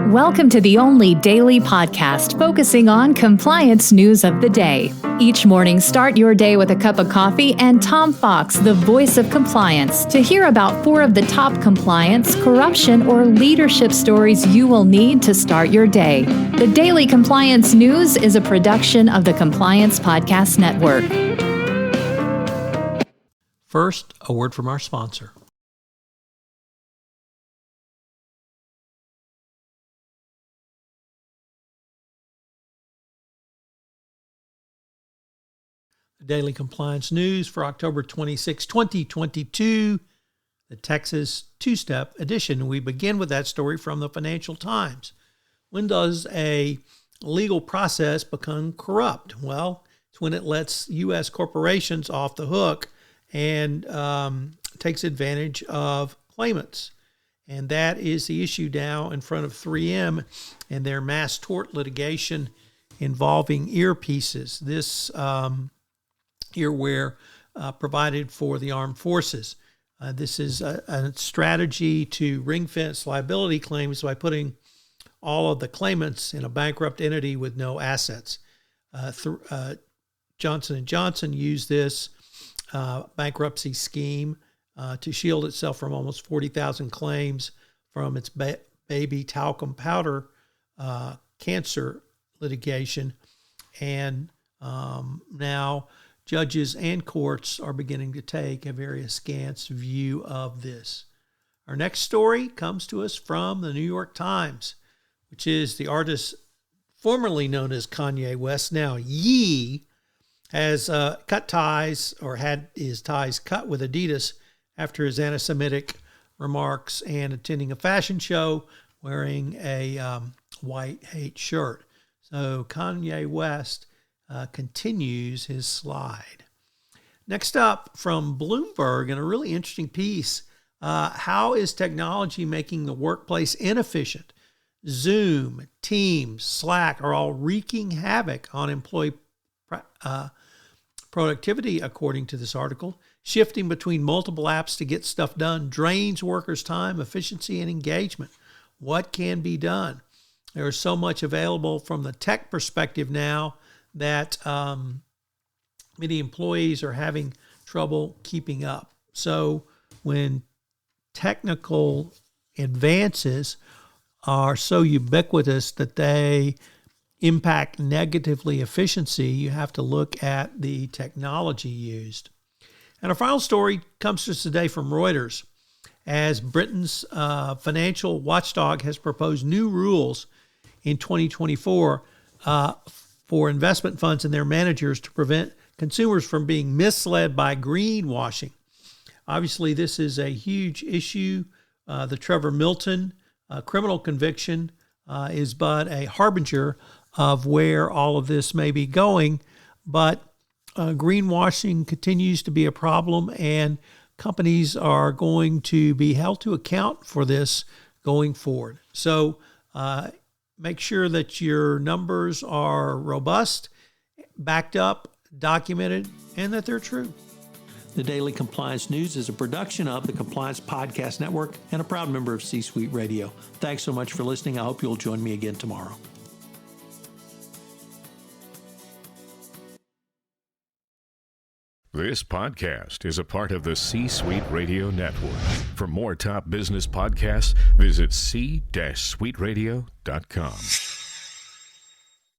Welcome to the only daily podcast focusing on compliance news of the day. Each morning, start your day with a cup of coffee and Tom Fox, the voice of compliance, to hear about 4 of the top compliance, corruption, or leadership stories you will need to start your day. The Daily Compliance News is a production of the Compliance Podcast Network. First, a word from our sponsor. Daily Compliance News for October 26, 2022, the Texas two-step edition. We begin with that story from the Financial Times. When does a legal process become corrupt? Well, it's when it lets U.S. corporations off the hook and takes advantage of claimants. And that is the issue now in front of 3M and their mass tort litigation involving earpieces. This earwear provided for the armed forces. This is a strategy to ring-fence liability claims by putting all of the claimants in a bankrupt entity with no assets. Johnson & Johnson used this bankruptcy scheme to shield itself from almost 40,000 claims from its baby talcum powder cancer litigation. And now judges and courts are beginning to take a very askance view of this. Our next story comes to us from the New York Times, which is the artist formerly known as Kanye West, now Ye, has cut ties or had his ties cut with Adidas after his anti-Semitic remarks and attending a fashion show wearing a white hate shirt. So Kanye West continues his slide. Next up from Bloomberg, in a really interesting piece, how is technology making the workplace inefficient? Zoom, Teams, Slack are all wreaking havoc on employee productivity, according to this article. Shifting between multiple apps to get stuff done drains workers' time, efficiency, and engagement. What can be done? There is so much available from the tech perspective now that many employees are having trouble keeping up. So when technical advances are so ubiquitous that they impact negatively efficiency, you have to look at the technology used. And our final story comes to us today from Reuters, as Britain's financial watchdog has proposed new rules in 2024 for investment funds and their managers to prevent consumers from being misled by greenwashing. Obviously, this is a huge issue. The Trevor Milton criminal conviction is but a harbinger of where all of this may be going. But greenwashing continues to be a problem, and companies are going to be held to account for this going forward. So make sure that your numbers are robust, backed up, documented, and that they're true. The Daily Compliance News is a production of the Compliance Podcast Network and a proud member of C-Suite Radio. Thanks so much for listening. I hope you'll join me again tomorrow. This podcast is a part of the C-Suite Radio Network. For more top business podcasts, visit c-suiteradio.com.